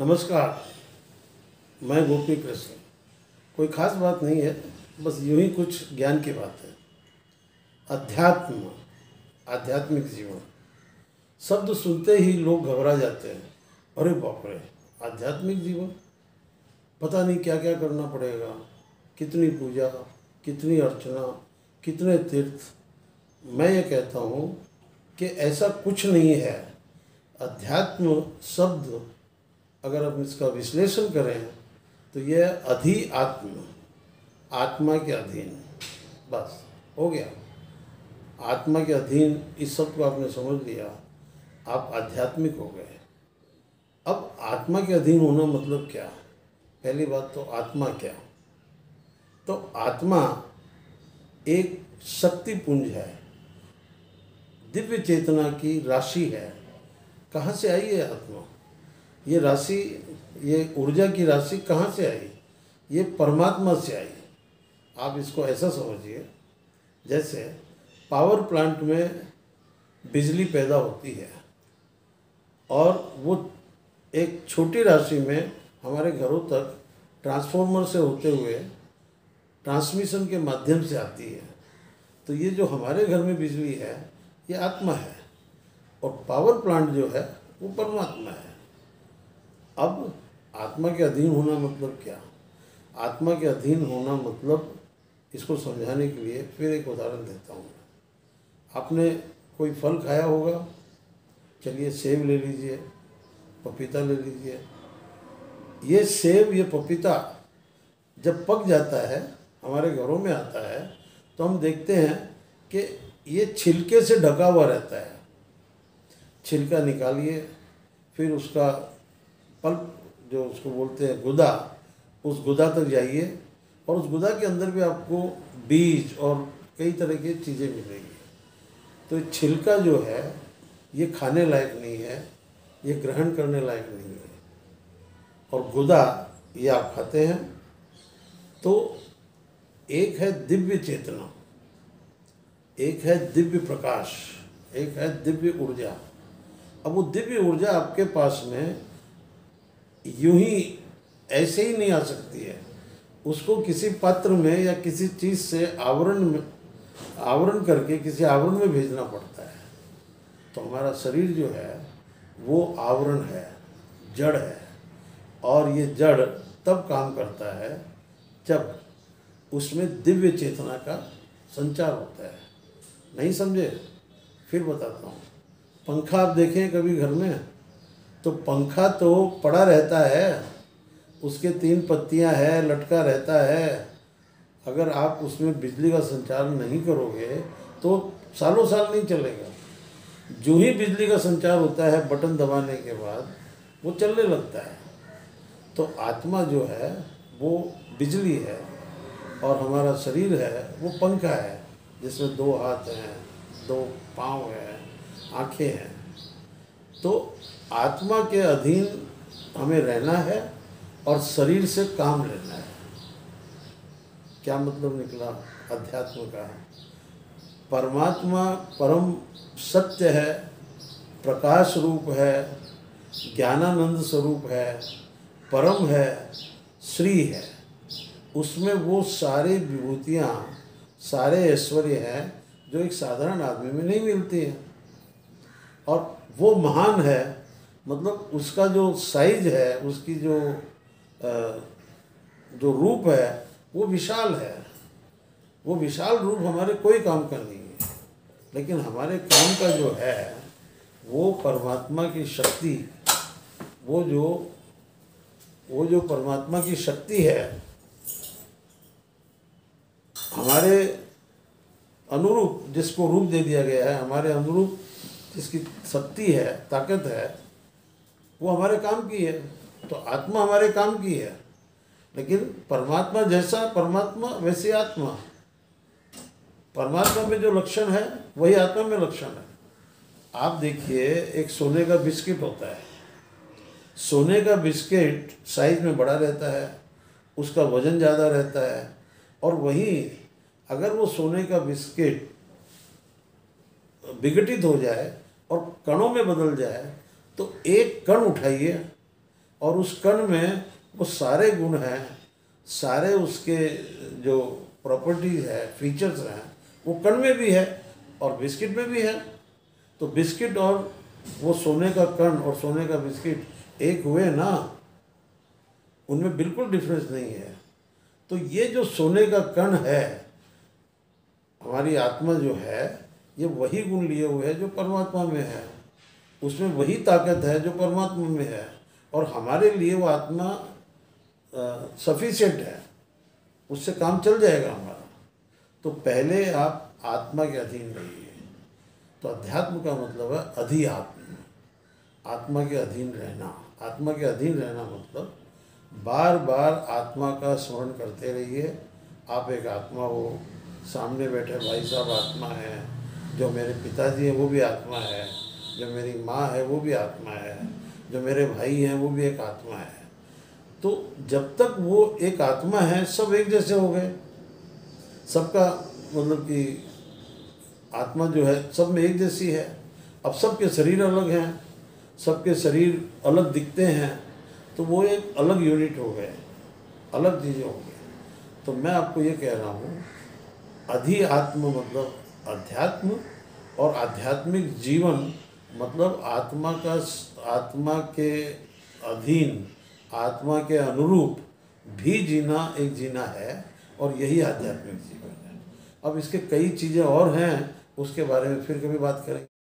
नमस्कार, मैं गोपी कृष्ण। कोई खास बात नहीं है, बस यूं ही कुछ ज्ञान की बात है। अध्यात्म, आध्यात्मिक जीवन शब्द सुनते ही लोग घबरा जाते हैं। अरे बाप रे, आध्यात्मिक जीवन, पता नहीं क्या क्या करना पड़ेगा, कितनी पूजा, कितनी अर्चना, कितने तीर्थ। मैं ये कहता हूँ कि ऐसा कुछ नहीं है। अध्यात्म शब्द अगर हम इसका विश्लेषण करें तो यह अधि आत्म, आत्मा के अधीन, बस हो गया। आत्मा के अधीन, इस शब्द को आपने समझ लिया, आप आध्यात्मिक हो गए। अब आत्मा के अधीन होना मतलब क्या? पहली बात तो आत्मा क्या? तो आत्मा एक शक्ति पुंज है, दिव्य चेतना की राशि है। कहाँ से आई है आत्मा? ये राशि, ये ऊर्जा की राशि कहाँ से आई? ये परमात्मा से आई। आप इसको ऐसा समझिए, जैसे पावर प्लांट में बिजली पैदा होती है और वो एक छोटी राशि में हमारे घरों तक ट्रांसफॉर्मर से होते हुए ट्रांसमिशन के माध्यम से आती है। तो ये जो हमारे घर में बिजली है, ये आत्मा है, और पावर प्लांट जो है वो परमात्मा है। अब आत्मा के अधीन होना मतलब क्या? आत्मा के अधीन होना मतलब, इसको समझाने के लिए फिर एक उदाहरण देता हूँ। आपने कोई फल खाया होगा, चलिए सेब ले लीजिए, पपीता ले लीजिए। ये सेब, ये पपीता जब पक जाता है, हमारे घरों में आता है, तो हम देखते हैं कि ये छिलके से ढका हुआ रहता है। छिलका निकालिए, फिर उसका पल्प, जो उसको बोलते हैं गुदा, उस गुदा तक जाइए, और उस गुदा के अंदर भी आपको बीज और कई तरह की चीज़ें मिलेंगी। तो छिलका जो है ये खाने लायक नहीं है, ये ग्रहण करने लायक नहीं है, और गुदा ये आप खाते हैं। तो एक है दिव्य चेतना, एक है दिव्य प्रकाश, एक है दिव्य ऊर्जा। अब वो दिव्य ऊर्जा आपके पास में यूं ही ऐसे ही नहीं आ सकती है। उसको किसी पात्र में या किसी चीज़ से आवरण करके किसी आवरण में भेजना पड़ता है। तो हमारा शरीर जो है वो आवरण है, जड़ है, और ये जड़ तब काम करता है जब उसमें दिव्य चेतना का संचार होता है। नहीं समझे? फिर बताता हूँ। पंखा आप देखें कभी घर में, तो पंखा तो पड़ा रहता है, उसके 3 पत्तियां हैं, लटका रहता है। अगर आप उसमें बिजली का संचार नहीं करोगे तो सालों साल नहीं चलेगा। जो ही बिजली का संचार होता है, बटन दबाने के बाद वो चलने लगता है। तो आत्मा जो है वो बिजली है, और हमारा शरीर है वो पंखा है, जिसमें 2 हाथ हैं, 2 पाँव हैं, आँखें हैं। तो आत्मा के अधीन हमें रहना है और शरीर से काम लेना है। क्या मतलब निकला अध्यात्म का? परमात्मा परम सत्य है, प्रकाश रूप है, ज्ञानानंद स्वरूप है, परम है, श्री है। उसमें वो सारी विभूतियाँ, सारे ऐश्वर्य हैं जो एक साधारण आदमी में नहीं मिलती हैं। और वो महान है, मतलब उसका जो साइज है, उसकी जो रूप है वो विशाल है। वो विशाल रूप हमारे कोई काम का नहीं है, लेकिन हमारे काम का जो है वो परमात्मा की शक्ति, वो जो परमात्मा की शक्ति है, हमारे अनुरूप जिसको रूप दे दिया गया है, हमारे अनुरूप जिसकी शक्ति है, ताकत है, वो हमारे काम की है। तो आत्मा हमारे काम की है, लेकिन परमात्मा जैसा परमात्मा वैसी आत्मा। परमात्मा में जो लक्षण है वही आत्मा में लक्षण है। आप देखिए, एक सोने का बिस्किट होता है। सोने का बिस्किट साइज में बड़ा रहता है, उसका वजन ज़्यादा रहता है, और वहीं अगर वो सोने का बिस्किट विघटित हो जाए और कणों में बदल जाए, तो एक कण उठाइए और उस कण में वो सारे गुण हैं, सारे उसके जो प्रॉपर्टीज है, फीचर्स हैं, वो कण में भी है और बिस्किट में भी है। तो बिस्किट और वो सोने का कण और सोने का बिस्किट एक हुए ना, उनमें बिल्कुल डिफरेंस नहीं है। तो ये जो सोने का कण है, हमारी आत्मा जो है, ये वही गुण लिए हुए है जो परमात्मा में है, उसमें वही ताकत है जो परमात्मा में है, और हमारे लिए वो आत्मा सफिशिएंट है, उससे काम चल जाएगा हमारा। तो पहले आप आत्मा के अधीन रहिए। तो अध्यात्म का मतलब है अधिआत्म, आत्मा के अधीन रहना। आत्मा के अधीन रहना मतलब बार बार आत्मा का स्मरण करते रहिए। आप एक आत्मा हो, सामने बैठे भाई साहब आत्मा है, जो मेरे पिताजी हैं वो भी आत्मा है, जो मेरी माँ है वो भी आत्मा है, जो मेरे भाई हैं वो भी एक आत्मा है। तो जब तक वो एक आत्मा है, सब एक जैसे हो गए। सबका मतलब कि आत्मा जो है सब में एक जैसी है। अब सबके शरीर अलग हैं, सबके शरीर अलग दिखते हैं, तो वो एक अलग यूनिट हो गए, अलग चीज़ें हो गई। तो मैं आपको ये कह रहा हूँ, अधिआत्म मतलब अध्यात्म, और आध्यात्मिक जीवन मतलब आत्मा के अधीन, आत्मा के अनुरूप भी जीना एक जीना है, और यही आध्यात्मिक जीवन है। अब इसके कई चीज़ें और हैं, उसके बारे में फिर कभी बात करेंगे।